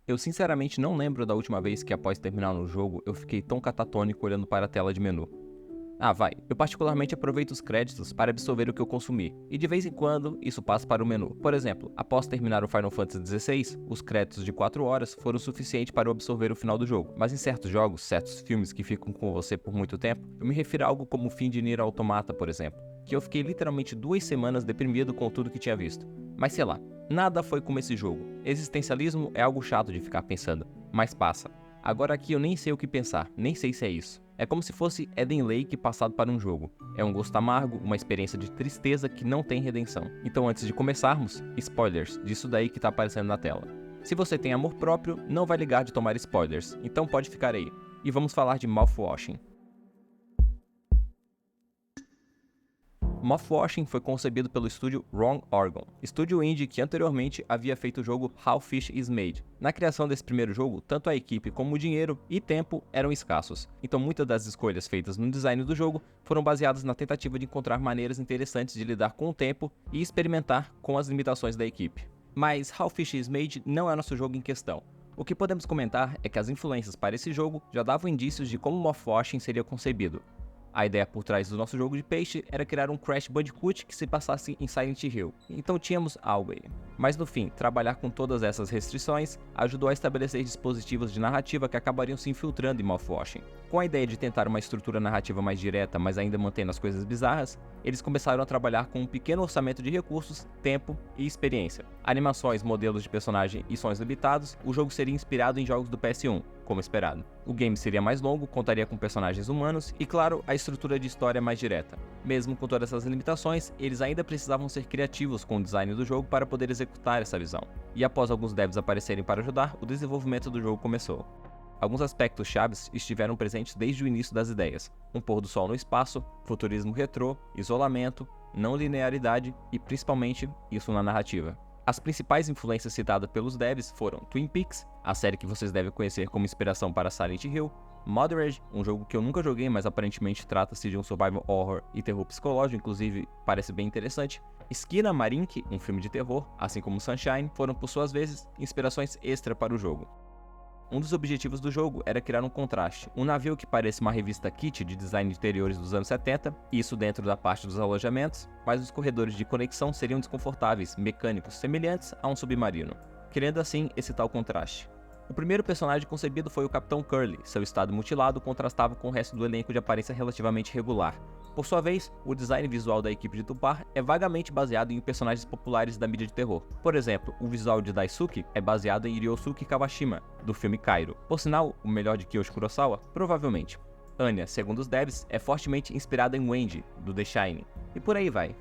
Eu sinceramente não lembro da última vez que após terminar um jogo eu fiquei tão catatônico olhando para a tela de menu. Eu particularmente aproveito os créditos para absorver o que eu consumi, e de vez em quando isso passa para o menu. Por exemplo, após terminar o Final Fantasy XVI, os créditos de 4 horas foram suficientes para eu absorver o final do jogo. Mas em certos jogos, certos filmes que ficam com você por muito tempo, eu me refiro a algo como o fim de Nier Automata, por exemplo, que eu fiquei literalmente 2 semanas deprimido com tudo que tinha visto. Mas sei lá, nada foi como esse jogo. Existencialismo é algo chato de ficar pensando, mas passa. Agora aqui eu nem sei o que pensar, nem sei se é isso. É como se fosse Eden Lake passado para um jogo. É um gosto amargo, uma experiência de tristeza que não tem redenção. Então antes de começarmos, spoilers disso daí que tá aparecendo na tela. Se você tem amor próprio, não vai ligar de tomar spoilers, então pode ficar aí. E vamos falar de mouthwashing. Mouthwashing foi concebido pelo estúdio Wrong Organ, estúdio indie que anteriormente havia feito o jogo How Fish is Made. Na criação desse primeiro jogo, tanto a equipe como o dinheiro e tempo eram escassos, então muitas das escolhas feitas no design do jogo foram baseadas na tentativa de encontrar maneiras interessantes de lidar com o tempo e experimentar com as limitações da equipe. Mas How Fish is Made não é nosso jogo em questão. O que podemos comentar é que as influências para esse jogo já davam indícios de como Mouthwashing seria concebido. A ideia por trás do nosso jogo de peixe era criar um Crash Bandicoot que se passasse em Silent Hill, então tínhamos algo aí. Mas no fim, trabalhar com todas essas restrições ajudou a estabelecer dispositivos de narrativa que acabariam se infiltrando em Mouthwashing. Com a ideia de tentar uma estrutura narrativa mais direta, mas ainda mantendo as coisas bizarras, eles começaram a trabalhar com um pequeno orçamento de recursos, tempo e experiência. Animações, modelos de personagem e sons limitados, o jogo seria inspirado em jogos do PS1, como esperado. O game seria mais longo, contaria com personagens humanos e, claro, a estrutura de história mais direta. Mesmo com todas essas limitações, eles ainda precisavam ser criativos com o design do jogo para poder executar essa visão. E após alguns devs aparecerem para ajudar, o desenvolvimento do jogo começou. Alguns aspectos chaves estiveram presentes desde o início das ideias: um pôr do sol no espaço, futurismo retrô, isolamento, não linearidade e, principalmente, isso na narrativa. As principais influências citadas pelos devs foram Twin Peaks, a série que vocês devem conhecer como inspiração para Silent Hill, Mothered, um jogo que eu nunca joguei, mas aparentemente trata-se de um survival horror e terror psicológico, inclusive parece bem interessante. Esquina Marink, um filme de terror, assim como Sunshine, foram por suas vezes inspirações extra para o jogo. Um dos objetivos do jogo era criar um contraste, um navio que pareça uma revista kit de design de interiores dos anos 70, isso dentro da parte dos alojamentos, mas os corredores de conexão seriam desconfortáveis, mecânicos, semelhantes a um submarino, criando assim esse tal contraste. O primeiro personagem concebido foi o Capitão Curly. Seu estado mutilado contrastava com o resto do elenco de aparência relativamente regular. Por sua vez, o design visual da equipe de Tupar é vagamente baseado em personagens populares da mídia de terror. Por exemplo, o visual de Daisuke é baseado em Ryosuke Kawashima, do filme Kairo. Por sinal, o melhor de Kiyoshi Kurosawa? Provavelmente. Anya, segundo os devs, é fortemente inspirada em Wendy, do The Shining. E por aí vai.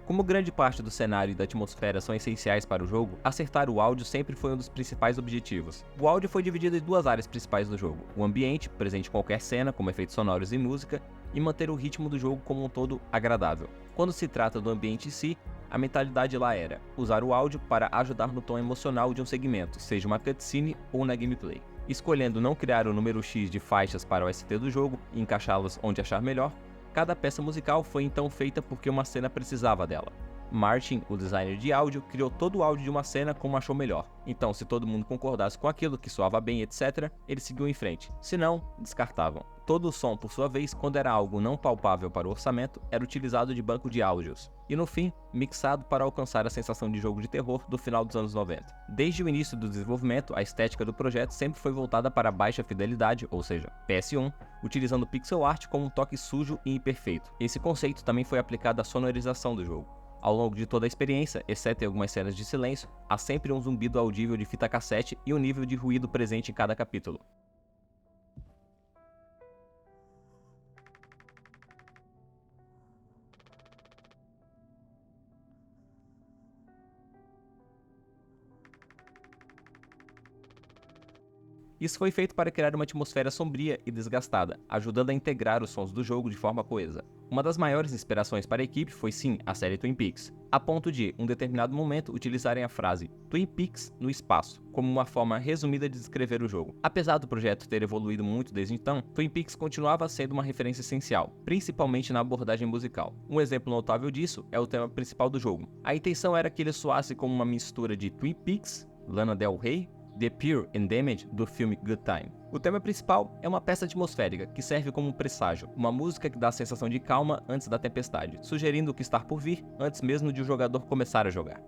Como grande parte do cenário e da atmosfera são essenciais para o jogo, acertar o áudio sempre foi um dos principais objetivos. O áudio foi dividido em duas áreas principais do jogo: o ambiente, presente em qualquer cena, como efeitos sonoros e música, e manter o ritmo do jogo como um todo agradável. Quando se trata do ambiente em si, a mentalidade lá era usar o áudio para ajudar no tom emocional de um segmento, seja uma cutscene ou na gameplay. Escolhendo não criar o número X de faixas para o ST do jogo e encaixá-las onde achar melhor, cada peça musical foi então feita porque uma cena precisava dela. Martin, o designer de áudio, criou todo o áudio de uma cena como achou melhor. Então, se todo mundo concordasse com aquilo, que soava bem, etc., eles seguiam em frente. Se não, descartavam. Todo o som, por sua vez, quando era algo não palpável para o orçamento, era utilizado de banco de áudios. E no fim, mixado para alcançar a sensação de jogo de terror do final dos anos 90. Desde o início do desenvolvimento, a estética do projeto sempre foi voltada para baixa fidelidade, ou seja, PS1, utilizando pixel art como um toque sujo e imperfeito. Esse conceito também foi aplicado à sonorização do jogo. Ao longo de toda a experiência, exceto em algumas cenas de silêncio, há sempre um zumbido audível de fita cassete e um nível de ruído presente em cada capítulo. Isso foi feito para criar uma atmosfera sombria e desgastada, ajudando a integrar os sons do jogo de forma coesa. Uma das maiores inspirações para a equipe foi sim a série Twin Peaks, a ponto de, em um determinado momento, utilizarem a frase Twin Peaks no espaço, como uma forma resumida de descrever o jogo. Apesar do projeto ter evoluído muito desde então, Twin Peaks continuava sendo uma referência essencial, principalmente na abordagem musical. Um exemplo notável disso é o tema principal do jogo. A intenção era que ele soasse como uma mistura de Twin Peaks, Lana Del Rey, The Pure and Damage do filme Good Time. O tema principal é uma peça atmosférica que serve como um presságio, uma música que dá a sensação de calma antes da tempestade, sugerindo o que está por vir antes mesmo de o jogador começar a jogar.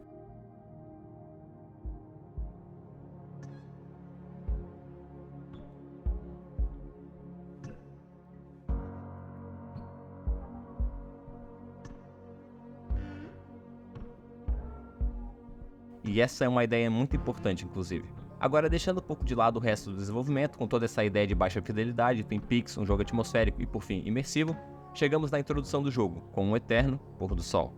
E essa é uma ideia muito importante, inclusive. Agora, deixando um pouco de lado o resto do desenvolvimento, com toda essa ideia de baixa fidelidade, Twin Peaks, um jogo atmosférico e, por fim, imersivo, chegamos na introdução do jogo, com um eterno pôr do sol.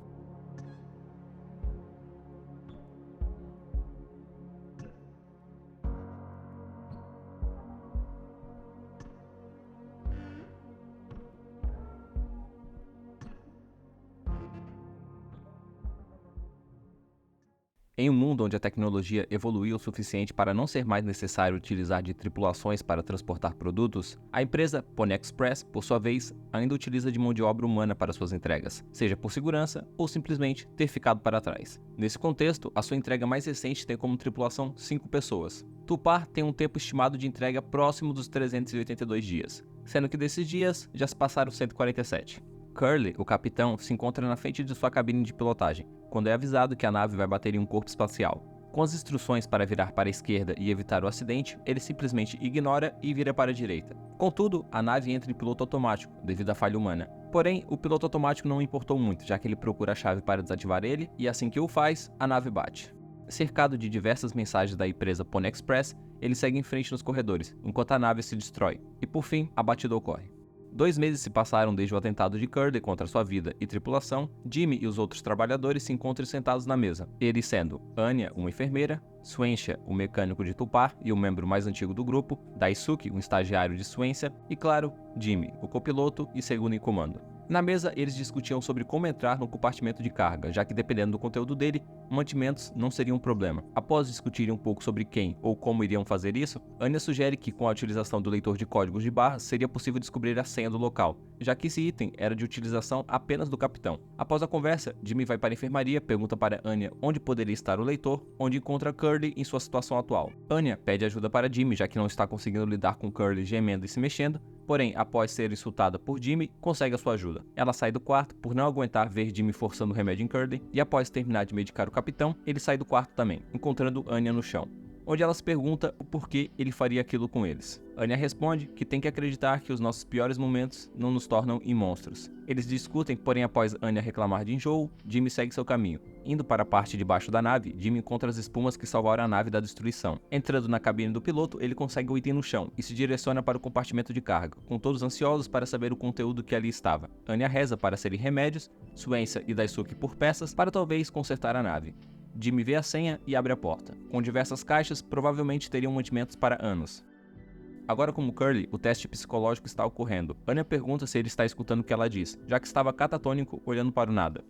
Em um mundo onde a tecnologia evoluiu o suficiente para não ser mais necessário utilizar de tripulações para transportar produtos, a empresa Pony Express, por sua vez, ainda utiliza de mão de obra humana para suas entregas, seja por segurança ou simplesmente ter ficado para trás. Nesse contexto, a sua entrega mais recente tem como tripulação 5 pessoas. Tupar tem um tempo estimado de entrega próximo dos 382 dias, sendo que desses dias já se passaram 147. Curly, o capitão, se encontra na frente de sua cabine de pilotagem, quando é avisado que a nave vai bater em um corpo espacial. Com as instruções para virar para a esquerda e evitar o acidente, ele simplesmente ignora e vira para a direita. Contudo, a nave entra em piloto automático, devido à falha humana. Porém, o piloto automático não importou muito, já que ele procura a chave para desativar ele, e assim que o faz, a nave bate. Cercado de diversas mensagens da empresa Pony Express, ele segue em frente nos corredores, enquanto a nave se destrói, e por fim, a batida ocorre. 2 meses se passaram desde o atentado de Curly contra sua vida e tripulação. Jimmy e os outros trabalhadores se encontram sentados na mesa, eles sendo Anya, uma enfermeira, Shueisha, o mecânico de Tupar e o membro mais antigo do grupo, Daisuke, um estagiário de Shueisha, e claro, Jimmy, o copiloto e segundo em comando. Na mesa, eles discutiam sobre como entrar no compartimento de carga, já que dependendo do conteúdo dele, mantimentos não seriam um problema. Após discutirem um pouco sobre quem ou como iriam fazer isso, Anya sugere que com a utilização do leitor de códigos de barras seria possível descobrir a senha do local, já que esse item era de utilização apenas do capitão. Após a conversa, Jimmy vai para a enfermaria, pergunta para Anya onde poderia estar o leitor, onde encontra Curly em sua situação atual. Anya pede ajuda para Jimmy, já que não está conseguindo lidar com Curly gemendo e se mexendo. Porém, após ser insultada por Jimmy, consegue a sua ajuda. Ela sai do quarto por não aguentar ver Jimmy forçando o remédio em Curly, e após terminar de medicar o capitão, ele sai do quarto também, encontrando Anya no chão, onde ela se pergunta o porquê ele faria aquilo com eles. Anya responde que tem que acreditar que os nossos piores momentos não nos tornam em monstros. Eles discutem, porém após Anya reclamar de enjoo, Jimmy segue seu caminho. Indo para a parte de baixo da nave, Jimmy encontra as espumas que salvaram a nave da destruição. Entrando na cabine do piloto, ele consegue o item no chão e se direciona para o compartimento de carga, com todos ansiosos para saber o conteúdo que ali estava. Anya reza para serem remédios, Shueisha e Daisuke por peças para talvez consertar a nave. Jimmy vê a senha e abre a porta. Com diversas caixas, provavelmente teriam mantimentos para anos. Agora, como Curly, o teste psicológico está ocorrendo. Anya pergunta se ele está escutando o que ela diz, já que estava catatônico olhando para o nada.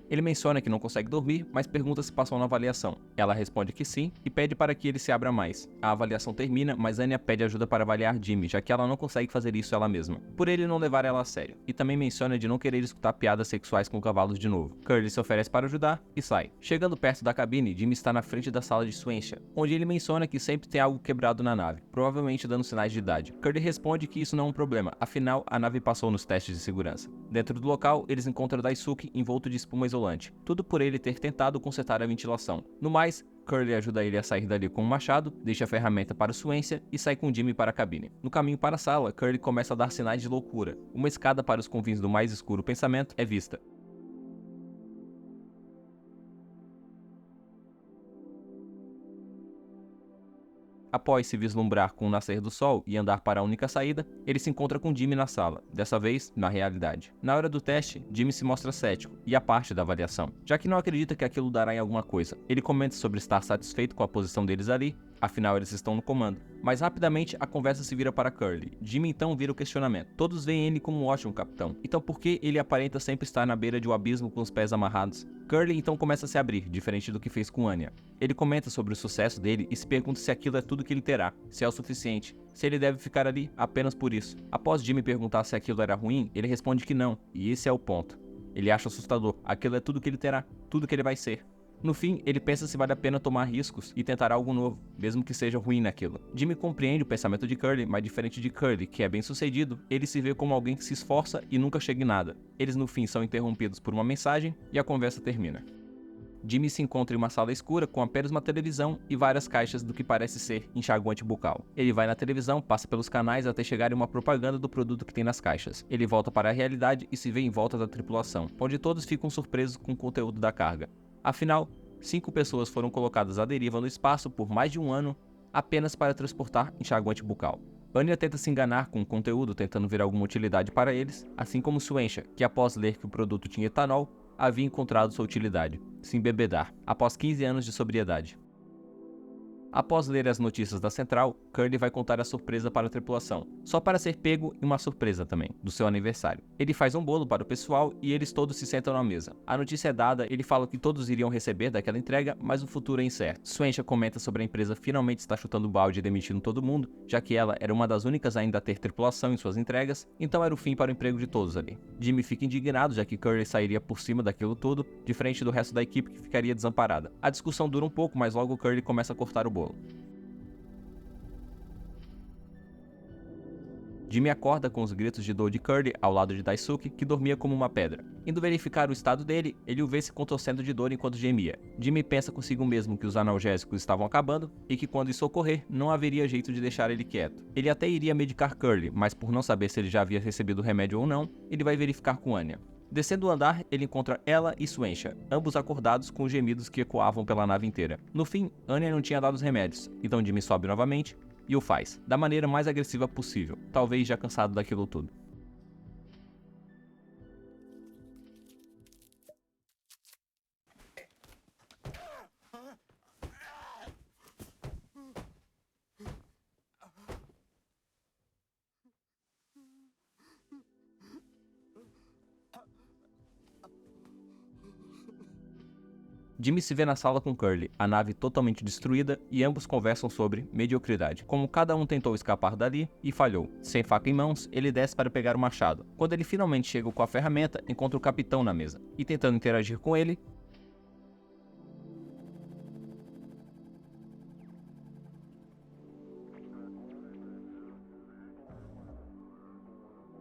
Ele menciona que não consegue dormir, mas pergunta se passou na avaliação. Ela responde que sim e pede para que ele se abra mais. A avaliação termina, mas Anya pede ajuda para avaliar Jimmy, já que ela não consegue fazer isso ela mesma, por ele não levar ela a sério. E também menciona de não querer escutar piadas sexuais com cavalos de novo. Curly se oferece para ajudar e sai. Chegando perto da cabine, Jimmy está na frente da sala de Shueisha, onde ele menciona que sempre tem algo quebrado na nave, provavelmente dando sinais de idade. Curly responde que isso não é um problema, afinal a nave passou nos testes de segurança. Dentro do local, eles encontram Daisuke envolto de espuma isolante, tudo por ele ter tentado consertar a ventilação. No mais, Curly ajuda ele a sair dali com um machado, deixa a ferramenta para Shueisha e sai com Jimmy para a cabine. No caminho para a sala, Curly começa a dar sinais de loucura. Uma escada para os confins do mais escuro pensamento é vista. Após se vislumbrar com o nascer do sol e andar para a única saída, ele se encontra com Jimmy na sala, dessa vez na realidade. Na hora do teste, Jimmy se mostra cético e a parte da avaliação, já que não acredita que aquilo dará em alguma coisa. Ele comenta sobre estar satisfeito com a posição deles ali, afinal eles estão no comando. Mas rapidamente a conversa se vira para Curly. Jimmy então vira o questionamento. Todos veem ele como um ótimo capitão, então por que ele aparenta sempre estar na beira de um abismo com os pés amarrados? Curly então começa a se abrir, diferente do que fez com Anya. Ele comenta sobre o sucesso dele e se pergunta se aquilo é tudo que ele terá, se é o suficiente, se ele deve ficar ali apenas por isso. Após Jimmy perguntar se aquilo era ruim, ele responde que não, e esse é o ponto. Ele acha assustador, aquilo é tudo que ele terá, tudo que ele vai ser. No fim, ele pensa se vale a pena tomar riscos e tentar algo novo, mesmo que seja ruim naquilo. Jimmy compreende o pensamento de Curly, mas diferente de Curly, que é bem sucedido, ele se vê como alguém que se esforça e nunca chega em nada. Eles no fim são interrompidos por uma mensagem e a conversa termina. Jimmy se encontra em uma sala escura com apenas uma televisão e várias caixas do que parece ser enxaguante bucal. Ele vai na televisão, passa pelos canais até chegar em uma propaganda do produto que tem nas caixas. Ele volta para a realidade e se vê em volta da tripulação, onde todos ficam surpresos com o conteúdo da carga. Afinal, 5 pessoas foram colocadas à deriva no espaço por mais de um ano apenas para transportar enxaguante bucal. Anya tenta se enganar com o conteúdo tentando ver alguma utilidade para eles, assim como Suensha, que após ler que o produto tinha etanol, havia encontrado sua utilidade, se embebedar, após 15 anos de sobriedade. Após ler as notícias da central, Curly vai contar a surpresa para a tripulação, só para ser pego em uma surpresa também, do seu aniversário. Ele faz um bolo para o pessoal e eles todos se sentam na mesa. A notícia é dada, ele fala que todos iriam receber daquela entrega, mas o futuro é incerto. Suensha comenta sobre a empresa finalmente estar chutando o balde e demitindo todo mundo, já que ela era uma das únicas ainda a ter tripulação em suas entregas, então era o fim para o emprego de todos ali. Jimmy fica indignado, já que Curly sairia por cima daquilo tudo, diferente do resto da equipe que ficaria desamparada. A discussão dura um pouco, mas logo Curly começa a cortar o bolo. Jimmy acorda com os gritos de dor de Curly ao lado de Daisuke, que dormia como uma pedra. Indo verificar o estado dele, ele o vê se contorcendo de dor enquanto gemia. Jimmy pensa consigo mesmo que os analgésicos estavam acabando e que quando isso ocorrer, não haveria jeito de deixar ele quieto. Ele até iria medicar Curly, mas por não saber se ele já havia recebido o remédio ou não, ele vai verificar com Anya. Descendo o andar, ele encontra ela e Suensha, ambos acordados com gemidos que ecoavam pela nave inteira. No fim, Anya não tinha dado os remédios, então Jimmy sobe novamente e o faz, da maneira mais agressiva possível, talvez já cansado daquilo tudo. Jimmy se vê na sala com Curly, a nave totalmente destruída, e ambos conversam sobre mediocridade, como cada um tentou escapar dali e falhou. Sem faca em mãos, ele desce para pegar o machado. Quando ele finalmente chega com a ferramenta, encontra o capitão na mesa, e tentando interagir com ele,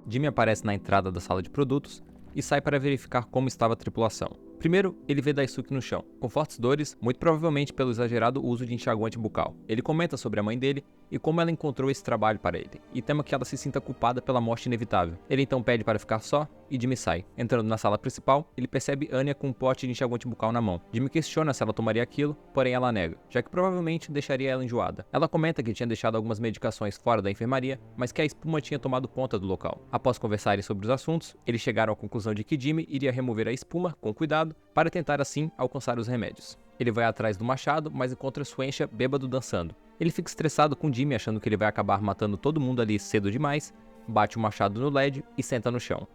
Jimmy aparece na entrada da sala de produtos e sai para verificar como estava a tripulação. Primeiro, ele vê Daisuke no chão, com fortes dores, muito provavelmente pelo exagerado uso de enxaguante bucal. Ele comenta sobre a mãe dele e como ela encontrou esse trabalho para ele, e tema que ela se sinta culpada pela morte inevitável. Ele então pede para ficar só, e Jimmy sai. Entrando na sala principal, ele percebe Anya com um pote de enxaguante bucal na mão. Jimmy questiona se ela tomaria aquilo, porém ela nega, já que provavelmente deixaria ela enjoada. Ela comenta que tinha deixado algumas medicações fora da enfermaria, mas que a espuma tinha tomado conta do local. Após conversarem sobre os assuntos, eles chegaram à conclusão de que Jimmy iria remover a espuma, com cuidado, para tentar assim alcançar os remédios. Ele vai atrás do machado, mas encontra Suensha bêbado dançando. Ele fica estressado com Jimmy, achando que ele vai acabar matando todo mundo ali cedo demais, bate o machado no LED e senta no chão.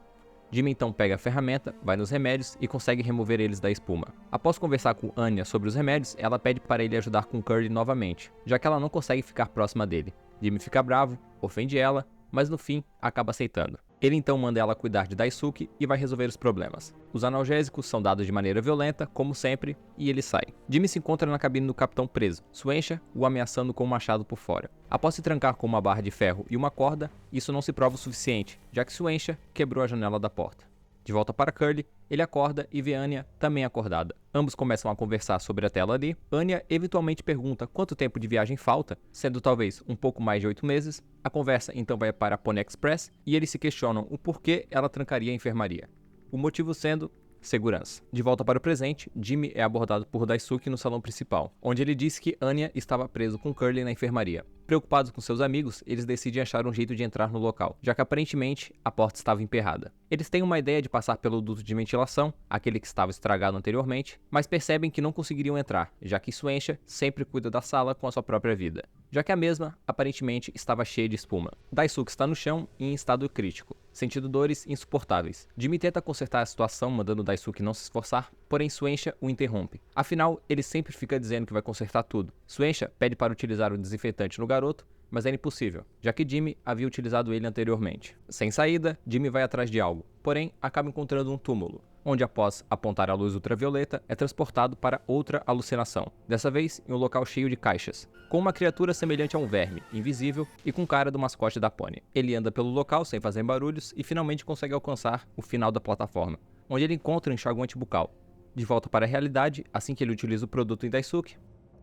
Jimmy então pega a ferramenta, vai nos remédios e consegue remover eles da espuma. Após conversar com Anya sobre os remédios, ela pede para ele ajudar com Curly novamente, já que ela não consegue ficar próxima dele. Jimmy fica bravo, ofende ela, mas no fim acaba aceitando. Ele então manda ela cuidar de Daisuke e vai resolver os problemas. Os analgésicos são dados de maneira violenta, como sempre, e ele sai. Jimmy se encontra na cabine do capitão preso, Suensha o ameaçando com um machado por fora. Após se trancar com uma barra de ferro e uma corda, isso não se prova o suficiente, já que Suensha quebrou a janela da porta. De volta para Curly, ele acorda e vê Anya também acordada. Ambos começam a conversar sobre a tela ali. Anya eventualmente pergunta quanto tempo de viagem falta, sendo talvez um pouco mais de 8 meses. A conversa então vai para a Pony Express e eles se questionam o porquê ela trancaria a enfermaria. O motivo sendo segurança. De volta para o presente, Jimmy é abordado por Daisuke no salão principal, onde ele diz que Anya estava preso com Curly na enfermaria. Preocupados com seus amigos, eles decidem achar um jeito de entrar no local, já que aparentemente a porta estava emperrada. Eles têm uma ideia de passar pelo duto de ventilação, aquele que estava estragado anteriormente, mas percebem que não conseguiriam entrar, já que Suensha sempre cuida da sala com a sua própria vida, já que a mesma aparentemente estava cheia de espuma. Daisuke está no chão e em estado crítico, sentindo dores insuportáveis. Jimmy tenta consertar a situação, mandando Daisuke não se esforçar, porém Suensha o interrompe. Afinal, ele sempre fica dizendo que vai consertar tudo. Suensha pede para utilizar o desinfetante no garoto, mas era impossível, já que Jimmy havia utilizado ele anteriormente. Sem saída, Jimmy vai atrás de algo, porém acaba encontrando um túmulo, onde após apontar a luz ultravioleta, é transportado para outra alucinação, dessa vez em um local cheio de caixas, com uma criatura semelhante a um verme, invisível e com cara do mascote da Pony. Ele anda pelo local sem fazer barulhos e finalmente consegue alcançar o final da plataforma, onde ele encontra um enxaguante bucal. De volta para a realidade, assim que ele utiliza o produto em Daisuke,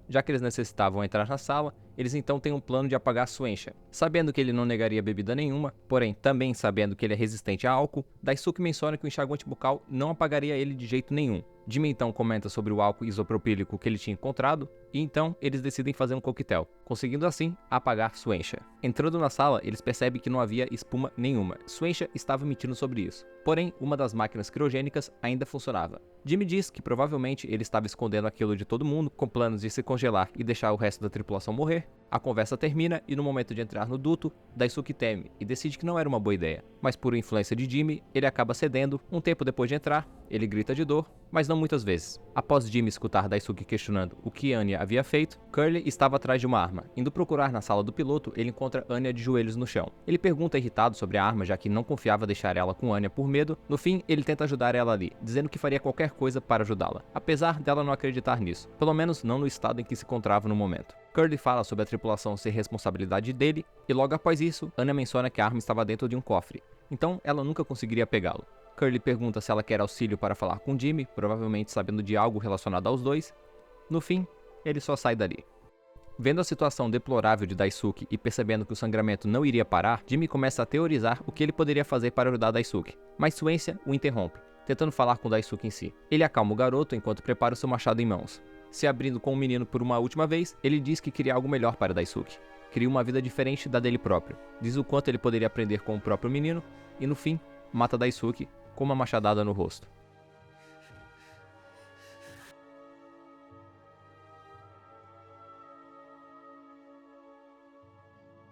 já que eles necessitavam entrar na sala, eles então têm um plano de apagar Shueisha. Sabendo que ele não negaria bebida nenhuma, porém também sabendo que ele é resistente a álcool, Daisuke menciona que o enxaguante bucal não apagaria ele de jeito nenhum. Jimmy então comenta sobre o álcool isopropílico que ele tinha encontrado, e então eles decidem fazer um coquetel, conseguindo assim apagar Shueisha. Entrando na sala, eles percebem que não havia espuma nenhuma. Shueisha estava mentindo sobre isso. Porém, uma das máquinas criogênicas ainda funcionava. Jimmy diz que provavelmente ele estava escondendo aquilo de todo mundo, com planos de se congelar e deixar o resto da tripulação morrer. A conversa termina e no momento de entrar no duto, Daisuke teme e decide que não era uma boa ideia. Mas por influência de Jimmy, ele acaba cedendo. Um tempo depois de entrar, ele grita de dor, mas não muitas vezes. Após Jimmy escutar Daisuke questionando o que Anya havia feito, Curly estava atrás de uma arma. Indo procurar na sala do piloto, ele encontra Anya de joelhos no chão. Ele pergunta irritado sobre a arma, já que não confiava deixar ela com Anya por medo. No fim, ele tenta ajudar ela ali, dizendo que faria qualquer coisa para ajudá-la, apesar dela não acreditar nisso, pelo menos não no estado em que se encontrava no momento. Curly fala sobre a tripulação ser responsabilidade dele, e logo após isso, Anya menciona que a arma estava dentro de um cofre, então ela nunca conseguiria pegá-lo. Curly pergunta se ela quer auxílio para falar com Jimmy, provavelmente sabendo de algo relacionado aos dois. No fim, ele só sai dali. Vendo a situação deplorável de Daisuke e percebendo que o sangramento não iria parar, Jimmy começa a teorizar o que ele poderia fazer para ajudar Daisuke, mas Shueisha o interrompe, tentando falar com Daisuke em si. Ele acalma o garoto enquanto prepara o seu machado em mãos. Se abrindo com o menino por uma última vez, ele diz que queria algo melhor para Daisuke. Queria uma vida diferente da dele próprio. Diz o quanto ele poderia aprender com o próprio menino e, no fim, mata Daisuke com uma machadada no rosto.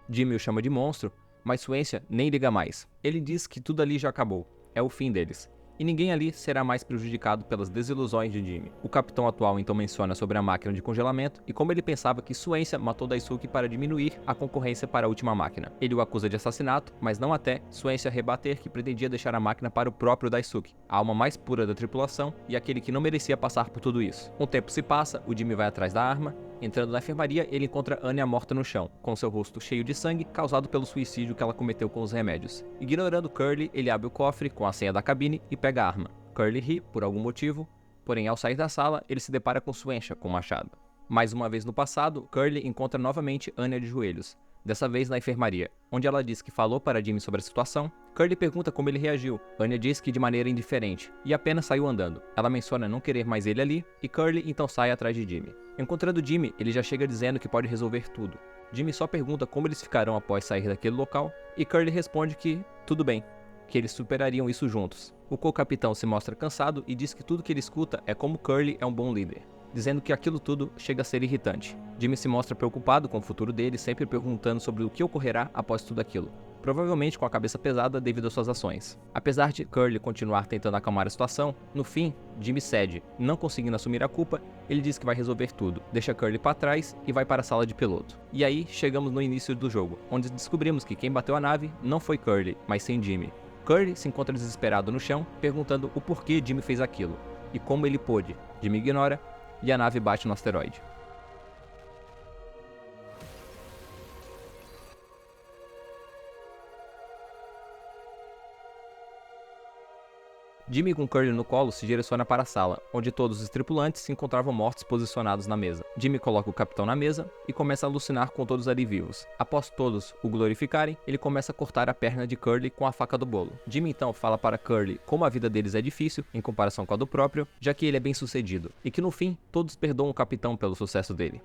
Jimmy o chama de monstro, mas Shueisha nem liga mais. Ele diz que tudo ali já acabou, é o fim deles. E ninguém ali será mais prejudicado pelas desilusões de Jimmy. O capitão atual então menciona sobre a máquina de congelamento e como ele pensava que Shueisha matou Daisuke para diminuir a concorrência para a última máquina. Ele o acusa de assassinato, mas não até Shueisha rebater que pretendia deixar a máquina para o próprio Daisuke, a alma mais pura da tripulação e aquele que não merecia passar por tudo isso. Um tempo se passa, o Jimmy vai atrás da arma. Entrando na enfermaria, ele encontra Anya morta no chão, com seu rosto cheio de sangue causado pelo suicídio que ela cometeu com os remédios. Ignorando Curly, ele abre o cofre com a senha da cabine e pega a arma. Curly ri, por algum motivo, porém ao sair da sala, ele se depara com Shueisha com o machado. Mais uma vez no passado, Curly encontra novamente Anya de joelhos, dessa vez na enfermaria, onde ela diz que falou para Jimmy sobre a situação. Curly pergunta como ele reagiu. Anya diz que de maneira indiferente, e apenas saiu andando. Ela menciona não querer mais ele ali, e Curly então sai atrás de Jimmy. Encontrando Jimmy, ele já chega dizendo que pode resolver tudo. Jimmy só pergunta como eles ficarão após sair daquele local, e Curly responde que tudo bem, que eles superariam isso juntos. O co-capitão se mostra cansado e diz que tudo que ele escuta é como Curly é um bom líder, dizendo que aquilo tudo chega a ser irritante. Jimmy se mostra preocupado com o futuro dele, sempre perguntando sobre o que ocorrerá após tudo aquilo, provavelmente com a cabeça pesada devido às suas ações. Apesar de Curly continuar tentando acalmar a situação, no fim, Jimmy cede. Não conseguindo assumir a culpa, ele diz que vai resolver tudo, deixa Curly para trás e vai para a sala de piloto. E aí, chegamos no início do jogo, onde descobrimos que quem bateu a nave não foi Curly, mas sim Jimmy. Curly se encontra desesperado no chão, perguntando o porquê Jimmy fez aquilo, e como ele pôde. Jimmy ignora, e a nave bate no asteroide. Jimmy com Curly no colo se direciona para a sala, onde todos os tripulantes se encontravam mortos posicionados na mesa. Jimmy coloca o capitão na mesa e começa a alucinar com todos ali vivos. Após todos o glorificarem, ele começa a cortar a perna de Curly com a faca do bolo. Jimmy então fala para Curly como a vida deles é difícil, em comparação com a do próprio, já que ele é bem sucedido, e que no fim, todos perdoam o capitão pelo sucesso dele.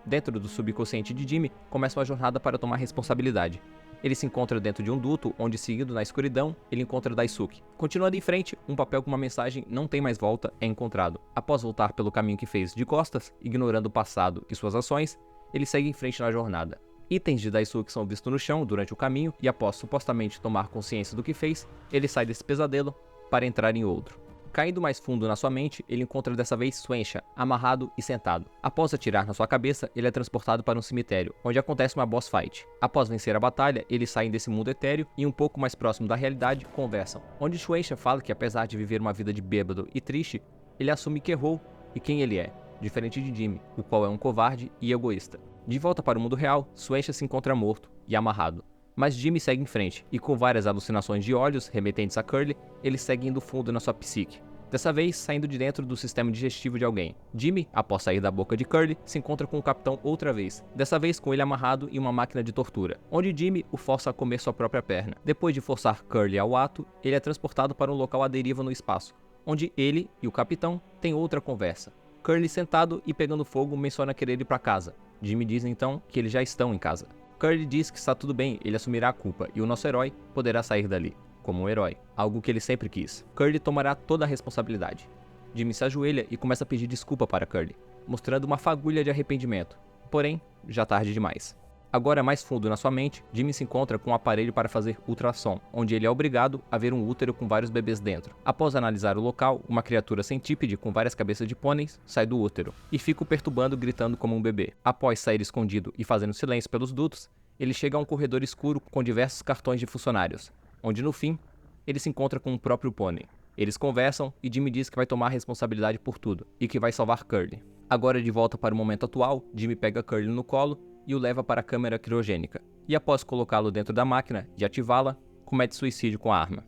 Dentro do subconsciente de Jimmy, começa uma jornada para tomar responsabilidade. Ele se encontra dentro de um duto, onde seguindo na escuridão, ele encontra Daisuke. Continuando em frente, um papel com uma mensagem "não tem mais volta" é encontrado. Após voltar pelo caminho que fez de costas, ignorando o passado e suas ações, ele segue em frente na jornada. Itens de Daisuke são vistos no chão durante o caminho e após supostamente tomar consciência do que fez, ele sai desse pesadelo para entrar em outro. Caindo mais fundo na sua mente, ele encontra dessa vez Swansha, amarrado e sentado. Após atirar na sua cabeça, ele é transportado para um cemitério, onde acontece uma boss fight. Após vencer a batalha, eles saem desse mundo etéreo e um pouco mais próximo da realidade, conversam. Onde Swansha fala que apesar de viver uma vida de bêbado e triste, ele assume que errou e quem ele é, diferente de Jimmy, o qual é um covarde e egoísta. De volta para o mundo real, Swansha se encontra morto e amarrado. Mas Jimmy segue em frente, e com várias alucinações de olhos remetentes a Curly, ele segue indo fundo na sua psique. Dessa vez, saindo de dentro do sistema digestivo de alguém. Jimmy, após sair da boca de Curly, se encontra com o capitão outra vez, dessa vez com ele amarrado em uma máquina de tortura, onde Jimmy o força a comer sua própria perna. Depois de forçar Curly ao ato, ele é transportado para um local à deriva no espaço, onde ele e o capitão têm outra conversa. Curly, sentado e pegando fogo, menciona querer ir para casa. Jimmy diz então que eles já estão em casa. Curly diz que está tudo bem, ele assumirá a culpa e o nosso herói poderá sair dali, como um herói, algo que ele sempre quis. Curly tomará toda a responsabilidade. Jimmy se ajoelha e começa a pedir desculpa para Curly, mostrando uma fagulha de arrependimento, porém, já tarde demais. Agora, mais fundo na sua mente, Jimmy se encontra com um aparelho para fazer ultrassom, onde ele é obrigado a ver um útero com vários bebês dentro. Após analisar o local, uma criatura centípede com várias cabeças de pôneis sai do útero e fica o perturbando gritando como um bebê. Após sair escondido e fazendo silêncio pelos dutos, ele chega a um corredor escuro com diversos cartões de funcionários, onde no fim, ele se encontra com o próprio pônei. Eles conversam e Jimmy diz que vai tomar responsabilidade por tudo e que vai salvar Curly. Agora, de volta para o momento atual, Jimmy pega Curly no colo e o leva para a câmara criogênica, e após colocá-lo dentro da máquina e ativá-la, comete suicídio com a arma.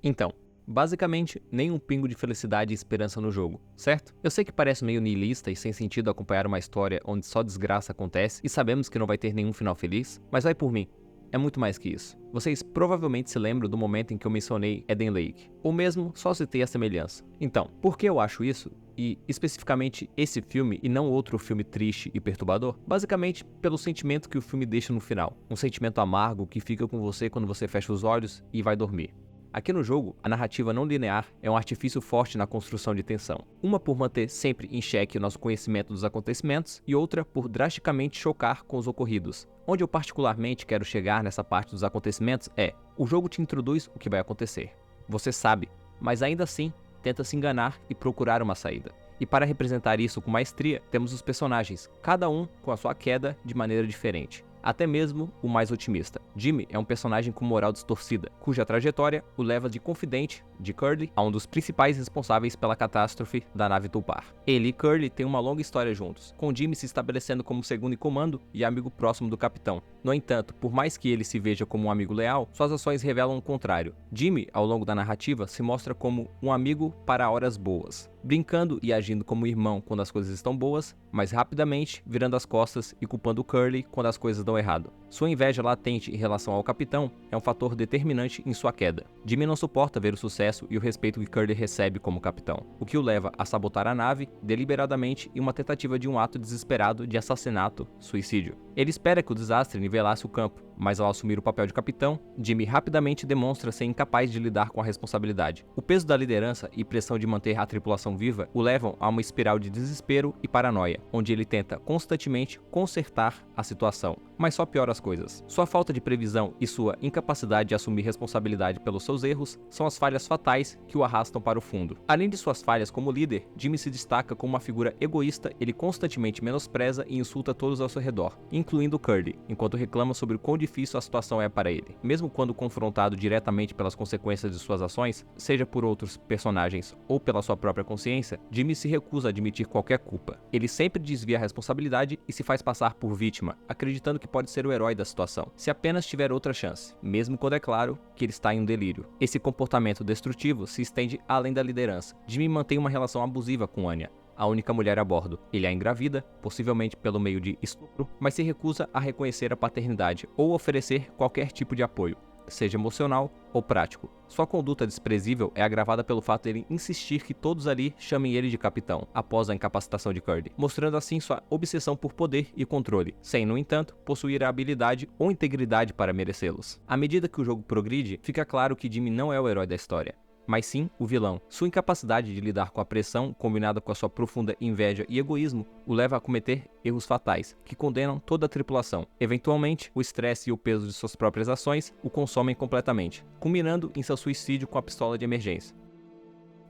Então, basicamente, nem um pingo de felicidade e esperança no jogo, certo? Eu sei que parece meio niilista e sem sentido acompanhar uma história onde só desgraça acontece e sabemos que não vai ter nenhum final feliz, mas vai por mim. É muito mais que isso. Vocês provavelmente se lembram do momento em que eu mencionei Eden Lake, ou mesmo só citei a semelhança. Então, por que eu acho isso? E especificamente esse filme e não outro filme triste e perturbador? Basicamente pelo sentimento que o filme deixa no final. Um sentimento amargo que fica com você quando você fecha os olhos e vai dormir. Aqui no jogo, a narrativa não linear é um artifício forte na construção de tensão. Uma por manter sempre em xeque o nosso conhecimento dos acontecimentos e outra por drasticamente chocar com os ocorridos. Onde eu particularmente quero chegar nessa parte dos acontecimentos é: o jogo te introduz o que vai acontecer. Você sabe, mas ainda assim tenta se enganar e procurar uma saída. E para representar isso com maestria, temos os personagens, cada um com a sua queda de maneira diferente. Até mesmo o mais otimista. Jimmy é um personagem com moral distorcida, cuja trajetória o leva de confidente de Curly a um dos principais responsáveis pela catástrofe da nave Tulpar. Ele e Curly têm uma longa história juntos, com Jimmy se estabelecendo como segundo em comando e amigo próximo do capitão. No entanto, por mais que ele se veja como um amigo leal, suas ações revelam o contrário. Jimmy, ao longo da narrativa, se mostra como um amigo para horas boas, brincando e agindo como irmão quando as coisas estão boas, mas rapidamente virando as costas e culpando Curly quando as coisas dão errado. Sua inveja latente em relação ao capitão é um fator determinante em sua queda. Jimmy não suporta ver o sucesso e o respeito que Curly recebe como capitão, o que o leva a sabotar a nave deliberadamente em uma tentativa de um ato desesperado de assassinato, suicídio. Ele espera que o desastre nivelasse o campo, mas ao assumir o papel de capitão, Jimmy rapidamente demonstra ser incapaz de lidar com a responsabilidade. O peso da liderança e pressão de manter a tripulação viva o levam a uma espiral de desespero e paranoia, onde ele tenta constantemente consertar a situação, mas só piora as coisas. Sua falta de previsão e sua incapacidade de assumir responsabilidade pelos seus erros são as falhas fatais que o arrastam para o fundo. Além de suas falhas como líder, Jimmy se destaca como uma figura egoísta. Ele constantemente menospreza e insulta todos ao seu redor, incluindo Curly, enquanto reclama sobre o quão difícil a situação é para ele. Mesmo quando confrontado diretamente pelas consequências de suas ações, seja por outros personagens ou pela sua própria consciência, Jimmy se recusa a admitir qualquer culpa. Ele sempre desvia a responsabilidade e se faz passar por vítima, acreditando que pode ser o herói da situação, se apenas tiver outra chance, mesmo quando é claro que ele está em um delírio. Esse comportamento destrutivo se estende além da liderança. Jimmy mantém uma relação abusiva com Anya, a única mulher a bordo. Ele a engravida, possivelmente pelo meio de estupro, mas se recusa a reconhecer a paternidade ou oferecer qualquer tipo de apoio, seja emocional ou prático. Sua conduta desprezível é agravada pelo fato de ele insistir que todos ali chamem ele de capitão, após a incapacitação de Curly, mostrando assim sua obsessão por poder e controle, sem, no entanto, possuir a habilidade ou integridade para merecê-los. À medida que o jogo progride, fica claro que Jimmy não é o herói da história, mas sim o vilão. Sua incapacidade de lidar com a pressão, combinada com a sua profunda inveja e egoísmo, o leva a cometer erros fatais, que condenam toda a tripulação. Eventualmente, o estresse e o peso de suas próprias ações o consomem completamente, culminando em seu suicídio com a pistola de emergência.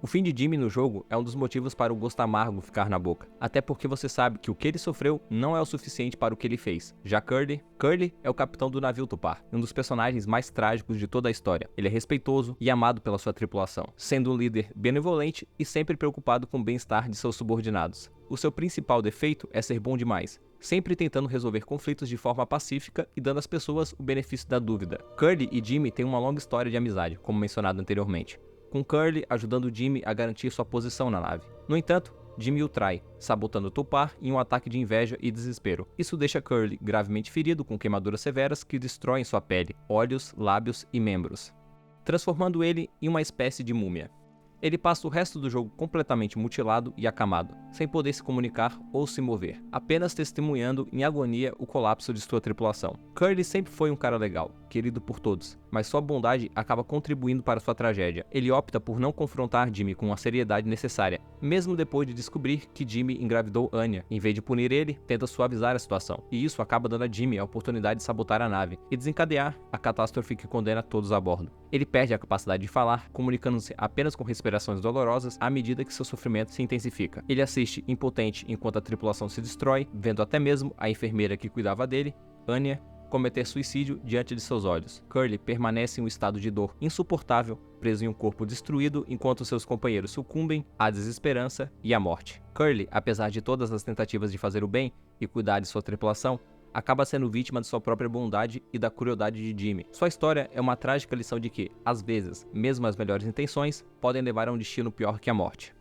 O fim de Jimmy no jogo é um dos motivos para o gosto amargo ficar na boca, até porque você sabe que o que ele sofreu não é o suficiente para o que ele fez. Já Curly é o capitão do navio Tupar, um dos personagens mais trágicos de toda a história. Ele é respeitoso e amado pela sua tripulação, sendo um líder benevolente e sempre preocupado com o bem-estar de seus subordinados. O seu principal defeito é ser bom demais, sempre tentando resolver conflitos de forma pacífica e dando às pessoas o benefício da dúvida. Curly e Jimmy têm uma longa história de amizade, como mencionado anteriormente, com Curly ajudando Jimmy a garantir sua posição na nave. No entanto, Jimmy o trai, sabotando Tupar em um ataque de inveja e desespero. Isso deixa Curly gravemente ferido com queimaduras severas que destroem sua pele, olhos, lábios e membros, transformando ele em uma espécie de múmia. Ele passa o resto do jogo completamente mutilado e acamado, sem poder se comunicar ou se mover, apenas testemunhando em agonia o colapso de sua tripulação. Curly sempre foi um cara legal, querido por todos, mas sua bondade acaba contribuindo para sua tragédia. Ele opta por não confrontar Jimmy com a seriedade necessária, mesmo depois de descobrir que Jimmy engravidou Anya. Em vez de punir ele, tenta suavizar a situação, e isso acaba dando a Jimmy a oportunidade de sabotar a nave e desencadear a catástrofe que condena todos a bordo. Ele perde a capacidade de falar, comunicando-se apenas com respirações dolorosas à medida que seu sofrimento se intensifica. Ele assiste impotente enquanto a tripulação se destrói, vendo até mesmo a enfermeira que cuidava dele, Anya, cometer suicídio diante de seus olhos. Curly permanece em um estado de dor insuportável, preso em um corpo destruído, enquanto seus companheiros sucumbem à desesperança e à morte. Curly, apesar de todas as tentativas de fazer o bem e cuidar de sua tripulação, acaba sendo vítima de sua própria bondade e da crueldade de Jimmy. Sua história é uma trágica lição de que, às vezes, mesmo as melhores intenções podem levar a um destino pior que a morte.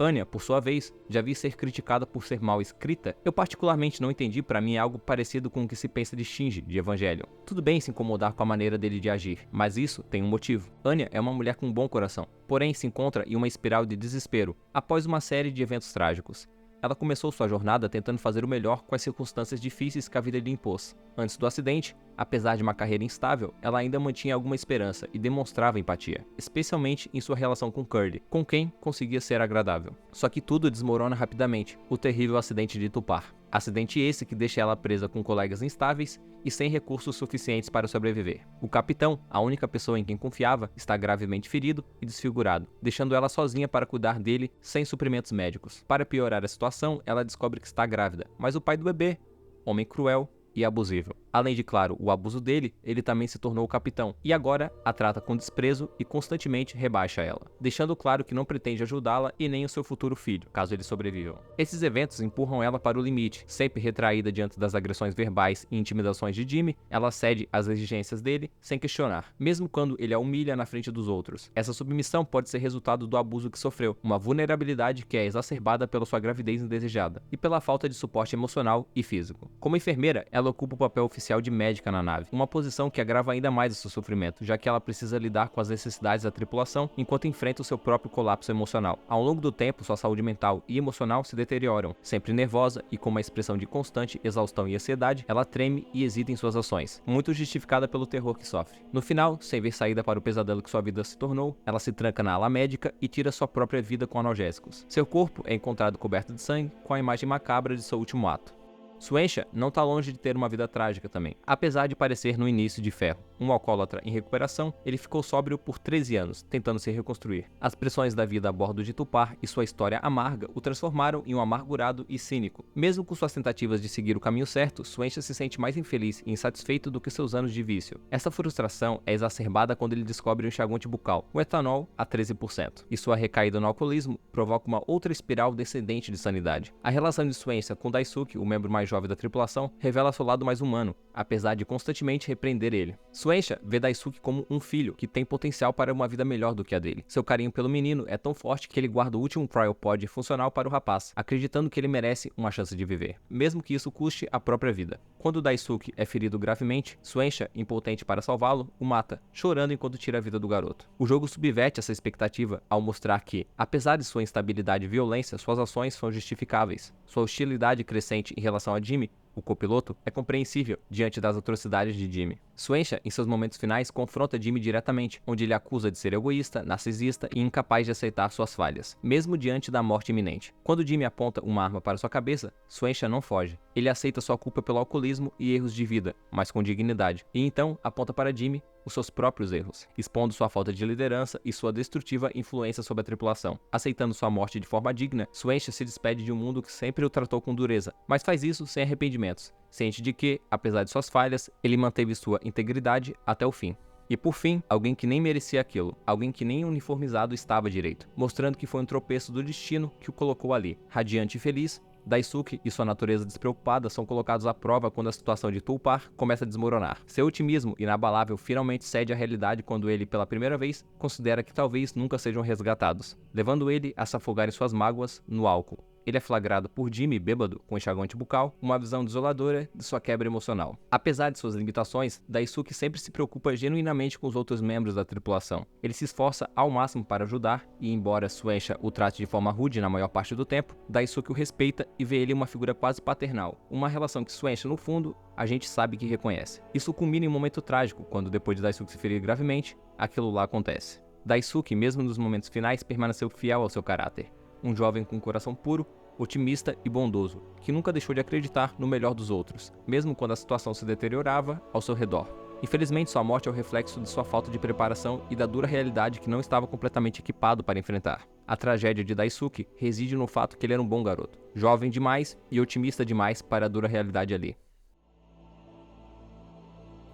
Anya, por sua vez, já vi ser criticada por ser mal escrita. Eu particularmente não entendi, para mim é algo parecido com o que se pensa de Shinji, de Evangelion. Tudo bem se incomodar com a maneira dele de agir, mas isso tem um motivo. Anya é uma mulher com um bom coração, porém se encontra em uma espiral de desespero após uma série de eventos trágicos. Ela começou sua jornada tentando fazer o melhor com as circunstâncias difíceis que a vida lhe impôs. Antes do acidente, apesar de uma carreira instável, ela ainda mantinha alguma esperança e demonstrava empatia, especialmente em sua relação com Curly, com quem conseguia ser agradável. Só que tudo desmorona rapidamente, o terrível acidente de Tupar. Acidente esse que deixa ela presa com colegas instáveis e sem recursos suficientes para sobreviver. O capitão, a única pessoa em quem confiava, está gravemente ferido e desfigurado, deixando ela sozinha para cuidar dele sem suprimentos médicos. Para piorar a situação, ela descobre que está grávida, mas o pai do bebê, homem cruel e abusivo. Além de, claro, o abuso dele, ele também se tornou o capitão, e agora a trata com desprezo e constantemente rebaixa ela, deixando claro que não pretende ajudá-la e nem o seu futuro filho, caso eles sobrevivam. Esses eventos empurram ela para o limite. Sempre retraída diante das agressões verbais e intimidações de Jimmy, ela cede às exigências dele sem questionar, mesmo quando ele a humilha na frente dos outros. Essa submissão pode ser resultado do abuso que sofreu, uma vulnerabilidade que é exacerbada pela sua gravidez indesejada e pela falta de suporte emocional e físico. Como enfermeira, ela ocupa o papel oficial de médica na nave, uma posição que agrava ainda mais o seu sofrimento, já que ela precisa lidar com as necessidades da tripulação enquanto enfrenta o seu próprio colapso emocional. Ao longo do tempo, sua saúde mental e emocional se deterioram. Sempre nervosa e com uma expressão de constante exaustão e ansiedade, ela treme e hesita em suas ações, muito justificada pelo terror que sofre. No final, sem ver saída para o pesadelo que sua vida se tornou, ela se tranca na ala médica e tira sua própria vida com analgésicos. Seu corpo é encontrado coberto de sangue, com a imagem macabra de seu último ato. Shueisha não está longe de ter uma vida trágica também. Apesar de parecer no início de ferro um alcoólatra em recuperação, ele ficou sóbrio por 13 anos, tentando se reconstruir. As pressões da vida a bordo de Tupar e sua história amarga o transformaram em um amargurado e cínico. Mesmo com suas tentativas de seguir o caminho certo, Shueisha se sente mais infeliz e insatisfeito do que seus anos de vício. Essa frustração é exacerbada quando ele descobre o enxaguante bucal, o etanol, a 13%. E sua recaída no alcoolismo provoca uma outra espiral descendente de sanidade. A relação de Shueisha com Daisuke, o membro mais jovem da tripulação, revela seu lado mais humano, apesar de constantemente repreender ele. Shueisha vê Daisuke como um filho que tem potencial para uma vida melhor do que a dele. Seu carinho pelo menino é tão forte que ele guarda o último cryopod funcional para o rapaz, acreditando que ele merece uma chance de viver, mesmo que isso custe a própria vida. Quando Daisuke é ferido gravemente, Shueisha, impotente para salvá-lo, o mata, chorando enquanto tira a vida do garoto. O jogo subverte essa expectativa ao mostrar que, apesar de sua instabilidade e violência, suas ações são justificáveis. Sua hostilidade crescente em relação a Jimmy o copiloto, é compreensível diante das atrocidades de Jimmy. Shueisha, em seus momentos finais, confronta Jimmy diretamente, onde ele acusa de ser egoísta, narcisista e incapaz de aceitar suas falhas, mesmo diante da morte iminente. Quando Jimmy aponta uma arma para sua cabeça, Shueisha não foge. Ele aceita sua culpa pelo alcoolismo e erros de vida, mas com dignidade, e então aponta para Jimmy os seus próprios erros, expondo sua falta de liderança e sua destrutiva influência sobre a tripulação. Aceitando sua morte de forma digna, Shueisha se despede de um mundo que sempre o tratou com dureza, mas faz isso sem arrependimentos, ciente de que, apesar de suas falhas, ele manteve sua integridade até o fim. E por fim, alguém que nem merecia aquilo, alguém que nem uniformizado estava direito, mostrando que foi um tropeço do destino que o colocou ali, radiante e feliz. Daisuke e sua natureza despreocupada são colocados à prova quando a situação de Tulpar começa a desmoronar. Seu otimismo inabalável finalmente cede à realidade quando ele, pela primeira vez, considera que talvez nunca sejam resgatados, levando ele a se afogar em suas mágoas no álcool. Ele é flagrado por Jimmy bêbado, com enxaguante bucal, uma visão desoladora de sua quebra emocional. Apesar de suas limitações, Daisuke sempre se preocupa genuinamente com os outros membros da tripulação. Ele se esforça ao máximo para ajudar, e embora Shueisha o trate de forma rude na maior parte do tempo, Daisuke o respeita e vê ele uma figura quase paternal, uma relação que Shueisha, no fundo, a gente sabe que reconhece. Isso culmina em um momento trágico, quando depois de Daisuke se ferir gravemente, aquilo lá acontece. Daisuke, mesmo nos momentos finais, permaneceu fiel ao seu caráter. Um jovem com um coração puro, otimista e bondoso, que nunca deixou de acreditar no melhor dos outros, mesmo quando a situação se deteriorava ao seu redor. Infelizmente, sua morte é o reflexo de sua falta de preparação e da dura realidade que não estava completamente equipado para enfrentar. A tragédia de Daisuke reside no fato que ele era um bom garoto, jovem demais e otimista demais para a dura realidade ali.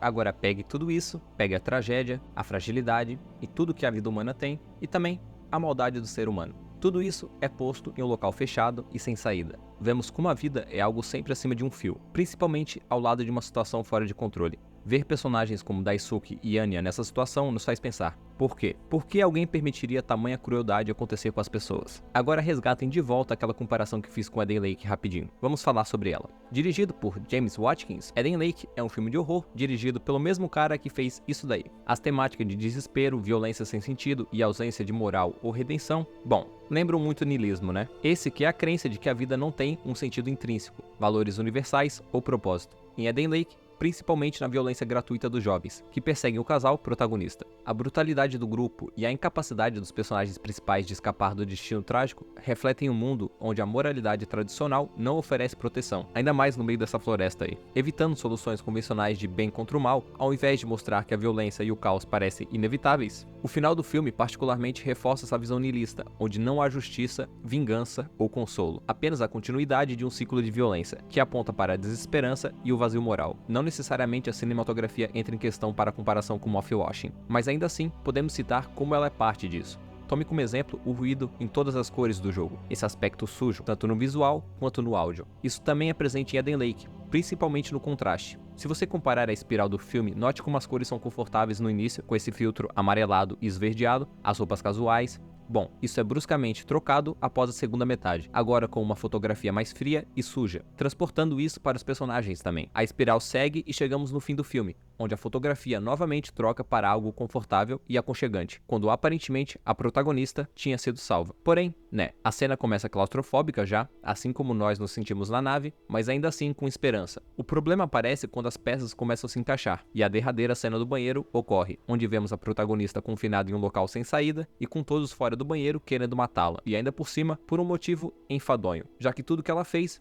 Agora pegue tudo isso, pegue a tragédia, a fragilidade e tudo que a vida humana tem, e também a maldade do ser humano. Tudo isso é posto em um local fechado e sem saída. Vemos como a vida é algo sempre acima de um fio, principalmente ao lado de uma situação fora de controle. Ver personagens como Daisuke e Anya nessa situação nos faz pensar: por quê? Por que alguém permitiria tamanha crueldade acontecer com as pessoas? Agora resgatem de volta aquela comparação que fiz com Eden Lake rapidinho. Vamos falar sobre ela. Dirigido por James Watkins, Eden Lake é um filme de horror dirigido pelo mesmo cara que fez isso daí. As temáticas de desespero, violência sem sentido e ausência de moral ou redenção, bom, lembram muito niilismo, né? Esse que é a crença de que a vida não tem um sentido intrínseco, valores universais ou propósito. Em Eden Lake, principalmente na violência gratuita dos jovens, que perseguem o casal protagonista. A brutalidade do grupo e a incapacidade dos personagens principais de escapar do destino trágico refletem um mundo onde a moralidade tradicional não oferece proteção, ainda mais no meio dessa floresta aí. Evitando soluções convencionais de bem contra o mal, ao invés de mostrar que a violência e o caos parecem inevitáveis, o final do filme particularmente reforça essa visão niilista, onde não há justiça, vingança ou consolo, apenas a continuidade de um ciclo de violência, que aponta para a desesperança e o vazio moral. Não necessariamente a cinematografia entra em questão para a comparação com Moth-Washing, mas ainda assim podemos citar como ela é parte disso. Tome como exemplo o ruído em todas as cores do jogo, esse aspecto sujo, tanto no visual quanto no áudio. Isso também é presente em Eden Lake, principalmente no contraste. Se você comparar a espiral do filme, note como as cores são confortáveis no início, com esse filtro amarelado e esverdeado, as roupas casuais. Bom, isso é bruscamente trocado após a segunda metade, agora com uma fotografia mais fria e suja, transportando isso para os personagens também. A espiral segue e chegamos no fim do filme, onde a fotografia novamente troca para algo confortável e aconchegante, quando aparentemente a protagonista tinha sido salva. Porém, né, a cena começa claustrofóbica já, assim como nós nos sentimos na nave, mas ainda assim com esperança. O problema aparece quando as peças começam a se encaixar, e a derradeira cena do banheiro ocorre, onde vemos a protagonista confinada em um local sem saída e com todos fora do banheiro querendo matá-la, e ainda por cima por um motivo enfadonho, já que tudo que ela fez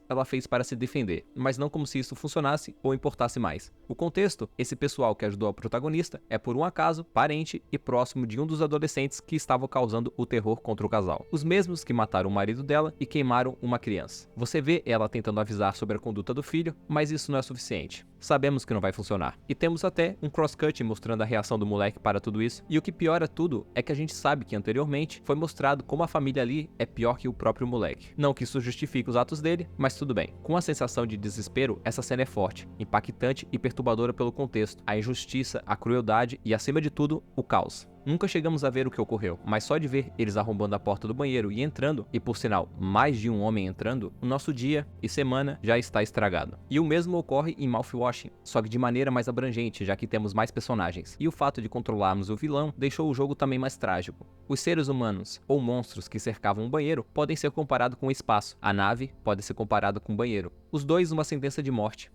para se defender, mas não como se isso funcionasse ou importasse mais. O contexto, esse pessoal que ajudou a protagonista é por um acaso parente e próximo de um dos adolescentes que estavam causando o terror contra o casal, os mesmos que mataram o marido dela e queimaram uma criança. Você vê ela tentando avisar sobre a conduta do filho, mas isso não é suficiente. Sabemos que não vai funcionar. E temos até um crosscut mostrando a reação do moleque para tudo isso. E o que piora tudo é que a gente sabe que anteriormente foi mostrado como a família ali é pior que o próprio moleque. Não que isso justifique os atos dele, mas tudo bem. Com a sensação de desespero, essa cena é forte, impactante e perturbadora pelo contexto, a injustiça, a crueldade e, acima de tudo, o caos. Nunca chegamos a ver o que ocorreu, mas só de ver eles arrombando a porta do banheiro e entrando, e por sinal, mais de um homem entrando, o nosso dia e semana já está estragado. E o mesmo ocorre em Moth-Washing, só que de maneira mais abrangente, já que temos mais personagens. E o fato de controlarmos o vilão deixou o jogo também mais trágico. Os seres humanos, ou monstros que cercavam o banheiro, podem ser comparados com o espaço. A nave pode ser comparada com o banheiro. Os dois uma sentença de morte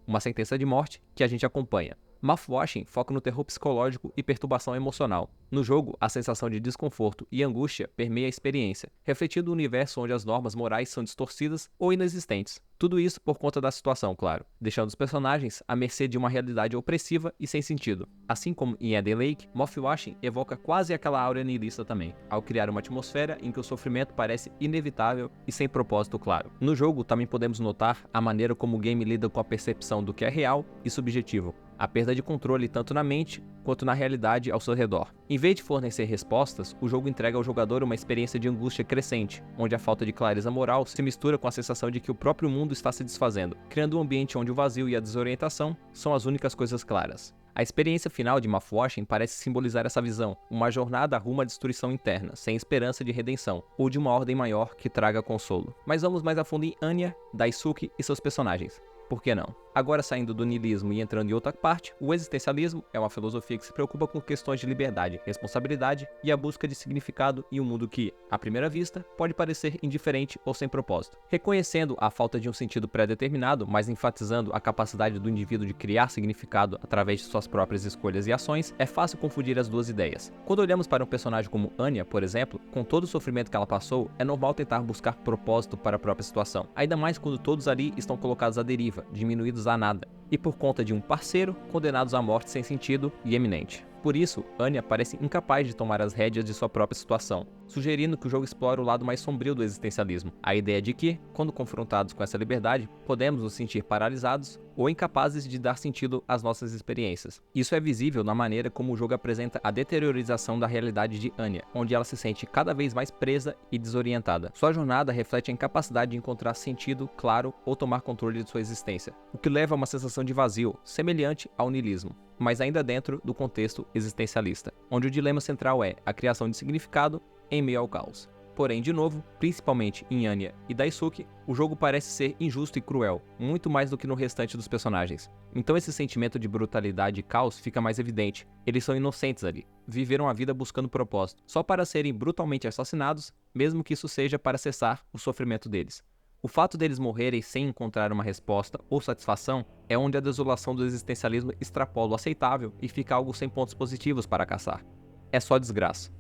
que a gente acompanha. Mouthwashing foca no terror psicológico e perturbação emocional. No jogo, a sensação de desconforto e angústia permeia a experiência, refletindo um universo onde as normas morais são distorcidas ou inexistentes. Tudo isso por conta da situação, claro, deixando os personagens à mercê de uma realidade opressiva e sem sentido. Assim como em Eden Lake, Mouthwashing evoca quase aquela áurea nihilista também, ao criar uma atmosfera em que o sofrimento parece inevitável e sem propósito claro. No jogo, também podemos notar a maneira como o game lida com a percepção do que é real e subjetivo, a perda de controle tanto na mente quanto na realidade ao seu redor. Em vez de fornecer respostas, o jogo entrega ao jogador uma experiência de angústia crescente, onde a falta de clareza moral se mistura com a sensação de que o próprio mundo está se desfazendo, criando um ambiente onde o vazio e a desorientação são as únicas coisas claras. A experiência final de Mouthwashing parece simbolizar essa visão, uma jornada rumo à destruição interna, sem esperança de redenção, ou de uma ordem maior que traga consolo. Mas vamos mais a fundo em Anya, Daisuke e seus personagens. Por que não? Agora, saindo do niilismo e entrando em outra parte, o existencialismo é uma filosofia que se preocupa com questões de liberdade, responsabilidade e a busca de significado em um mundo que, à primeira vista, pode parecer indiferente ou sem propósito. Reconhecendo a falta de um sentido pré-determinado, mas enfatizando a capacidade do indivíduo de criar significado através de suas próprias escolhas e ações, é fácil confundir as duas ideias. Quando olhamos para um personagem como Anya, por exemplo, com todo o sofrimento que ela passou, é normal tentar buscar propósito para a própria situação, ainda mais quando todos ali estão colocados à deriva, diminuídos a nada, e por conta de um parceiro, condenados à morte sem sentido e eminente. Por isso, Anya parece incapaz de tomar as rédeas de sua própria situação, sugerindo que o jogo explora o lado mais sombrio do existencialismo, a ideia de que, quando confrontados com essa liberdade, podemos nos sentir paralisados ou incapazes de dar sentido às nossas experiências. Isso é visível na maneira como o jogo apresenta a deteriorização da realidade de Anya, onde ela se sente cada vez mais presa e desorientada. Sua jornada reflete a incapacidade de encontrar sentido claro ou tomar controle de sua existência, o que leva a uma sensação de vazio, semelhante ao niilismo, mas ainda dentro do contexto existencialista, onde o dilema central é a criação de significado em meio ao caos. Porém, de novo, principalmente em Anya e Daisuke, o jogo parece ser injusto e cruel, muito mais do que no restante dos personagens. Então esse sentimento de brutalidade e caos fica mais evidente. Eles são inocentes ali, viveram a vida buscando propósito, só para serem brutalmente assassinados, mesmo que isso seja para cessar o sofrimento deles. O fato deles morrerem sem encontrar uma resposta ou satisfação é onde a desolação do existencialismo extrapola o aceitável e fica algo sem pontos positivos para caçar. É só desgraça.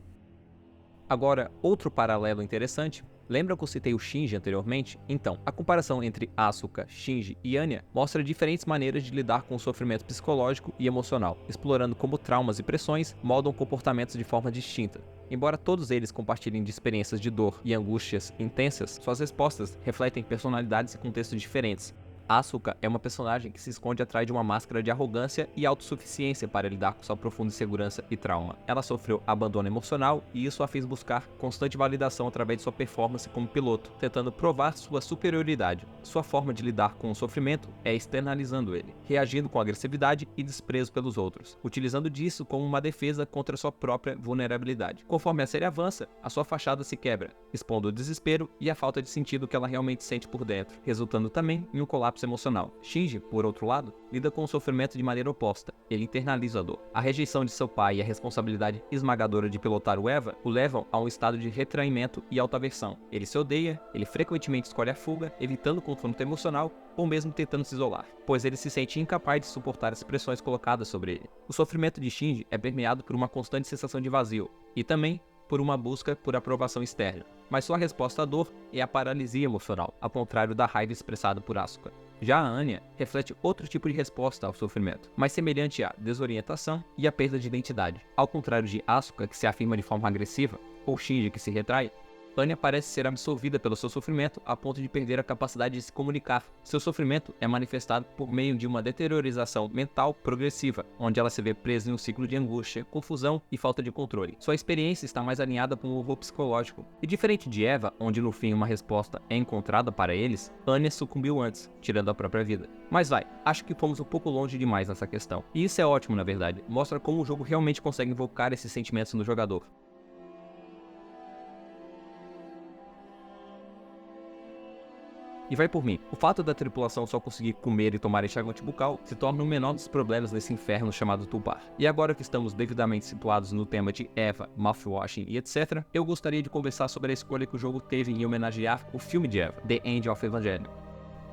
Agora, outro paralelo interessante, lembra que eu citei o Shinji anteriormente? Então, a comparação entre Asuka, Shinji e Anya mostra diferentes maneiras de lidar com o sofrimento psicológico e emocional, explorando como traumas e pressões moldam comportamentos de forma distinta. Embora todos eles compartilhem de experiências de dor e angústias intensas, suas respostas refletem personalidades e contextos diferentes. Asuka é uma personagem que se esconde atrás de uma máscara de arrogância e autossuficiência para lidar com sua profunda insegurança e trauma. Ela sofreu abandono emocional e isso a fez buscar constante validação através de sua performance como piloto, tentando provar sua superioridade. Sua forma de lidar com o sofrimento é externalizando ele, reagindo com agressividade e desprezo pelos outros, utilizando disso como uma defesa contra sua própria vulnerabilidade. Conforme a série avança, a sua fachada se quebra, expondo o desespero e a falta de sentido que ela realmente sente por dentro, resultando também em um colapso emocional. Shinji, por outro lado, lida com o sofrimento de maneira oposta. Ele internaliza a dor. A rejeição de seu pai e a responsabilidade esmagadora de pilotar o Eva o levam a um estado de retraimento e autoaversão. Ele se odeia, ele frequentemente escolhe a fuga, evitando o confronto emocional ou mesmo tentando se isolar, pois ele se sente incapaz de suportar as pressões colocadas sobre ele. O sofrimento de Shinji é permeado por uma constante sensação de vazio e também por uma busca por aprovação externa, mas sua resposta à dor é a paralisia emocional, ao contrário da raiva expressada por Asuka. Já a Anya reflete outro tipo de resposta ao sofrimento, mais semelhante à desorientação e à perda de identidade. Ao contrário de Asuka, que se afirma de forma agressiva, ou Shinji, que se retrai, Anya parece ser absorvida pelo seu sofrimento a ponto de perder a capacidade de se comunicar. Seu sofrimento é manifestado por meio de uma deteriorização mental progressiva, onde ela se vê presa em um ciclo de angústia, confusão e falta de controle. Sua experiência está mais alinhada com o horror psicológico. E diferente de Eva, onde no fim uma resposta é encontrada para eles, Anya sucumbiu antes, tirando a própria vida. Mas acho que fomos um pouco longe demais nessa questão. E isso é ótimo na verdade, mostra como o jogo realmente consegue invocar esses sentimentos no jogador. E vai por mim, o fato da tripulação só conseguir comer e tomar enxaguante bucal se torna o menor dos problemas nesse inferno chamado Tulbar. E agora que estamos devidamente situados no tema de Eva, Mouthwashing e etc., eu gostaria de conversar sobre a escolha que o jogo teve em homenagear o filme de Eva, The End of Evangelion.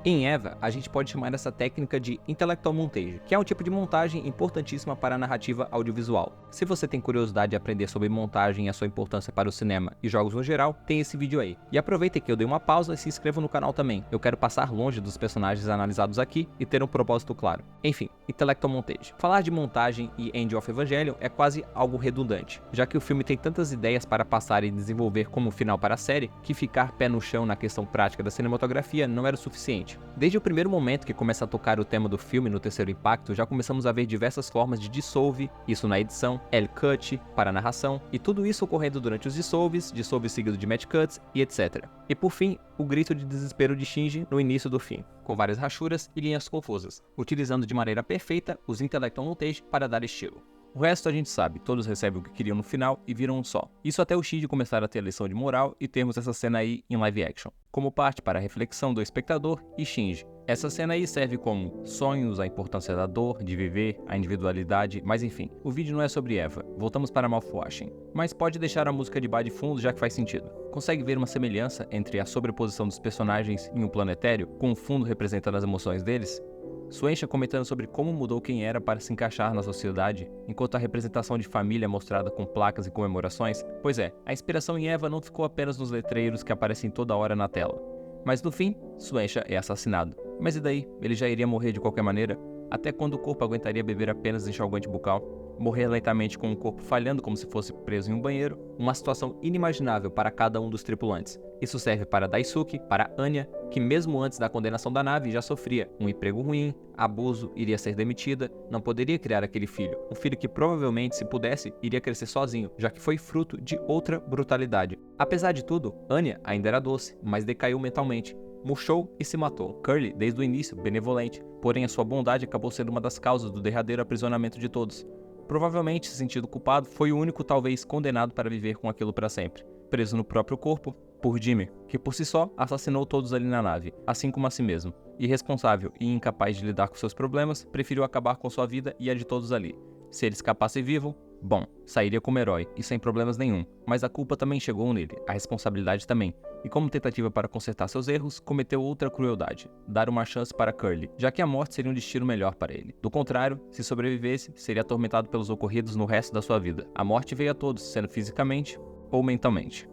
Em Eva, a gente pode chamar essa técnica de Intellectual Montage, que é um tipo de montagem importantíssima para a narrativa audiovisual. Se você tem curiosidade de aprender sobre montagem e a sua importância para o cinema e jogos no geral, tem esse vídeo aí. E aproveita que eu dei uma pausa e se inscreva no canal também. Eu quero passar longe dos personagens analisados aqui e ter um propósito claro. Enfim, Intellectual Montage. Falar de montagem e End of Evangelion é quase algo redundante, já que o filme tem tantas ideias para passar e desenvolver como final para a série, que ficar pé no chão na questão prática da cinematografia não era o suficiente. Desde o primeiro momento que começa a tocar o tema do filme no terceiro impacto, já começamos a ver diversas formas de dissolve, isso na edição, L-cut, para a narração, e tudo isso ocorrendo durante os dissolves seguido de match cuts e etc. E por fim, o grito de desespero de Shinji no início do fim, com várias rachuras e linhas confusas, utilizando de maneira perfeita os Intellectual Montage para dar estilo. O resto a gente sabe, todos recebem o que queriam no final e viram um só. Isso até o Shinji começar a ter a lição de moral e termos essa cena aí em live action, como parte para a reflexão do espectador e Shinji. Essa cena aí serve como sonhos, a importância da dor, de viver, a individualidade, mas enfim, o vídeo não é sobre Eva, voltamos para Mouthwashing. Mas pode deixar a música de bar de fundo já que faz sentido. Consegue ver uma semelhança entre a sobreposição dos personagens em um plano etéreo, com o fundo representando as emoções deles? Shueisha comentando sobre como mudou quem era para se encaixar na sociedade, enquanto a representação de família é mostrada com placas e comemorações. Pois é, a inspiração em Eva não ficou apenas nos letreiros que aparecem toda hora na tela. Mas no fim, Shueisha é assassinado. Mas e daí? Ele já iria morrer de qualquer maneira? Até quando o corpo aguentaria beber apenas enxaguante bucal? Morrer lentamente com o corpo falhando como se fosse preso em um banheiro? Uma situação inimaginável para cada um dos tripulantes. Isso serve para Daisuke, para Anya, que mesmo antes da condenação da nave já sofria um emprego ruim, abuso, iria ser demitida, não poderia criar aquele filho. Um filho que provavelmente, se pudesse, iria crescer sozinho, já que foi fruto de outra brutalidade. Apesar de tudo, Anya ainda era doce, mas decaiu mentalmente. Murchou e se matou. Curly, desde o início, benevolente, porém a sua bondade acabou sendo uma das causas do derradeiro aprisionamento de todos. Provavelmente, se sentindo culpado, foi o único talvez condenado para viver com aquilo para sempre. Preso no próprio corpo, por Jimmy, que por si só assassinou todos ali na nave, assim como a si mesmo. Irresponsável e incapaz de lidar com seus problemas, preferiu acabar com sua vida e a de todos ali. Se ele escapasse vivo, bom, sairia como herói e sem problemas nenhum, mas a culpa também chegou nele, a responsabilidade também. E como tentativa para consertar seus erros, cometeu outra crueldade, dar uma chance para Curly, já que a morte seria um destino melhor para ele. Do contrário, se sobrevivesse, seria atormentado pelos ocorridos no resto da sua vida. A morte veio a todos, sendo fisicamente ou mentalmente.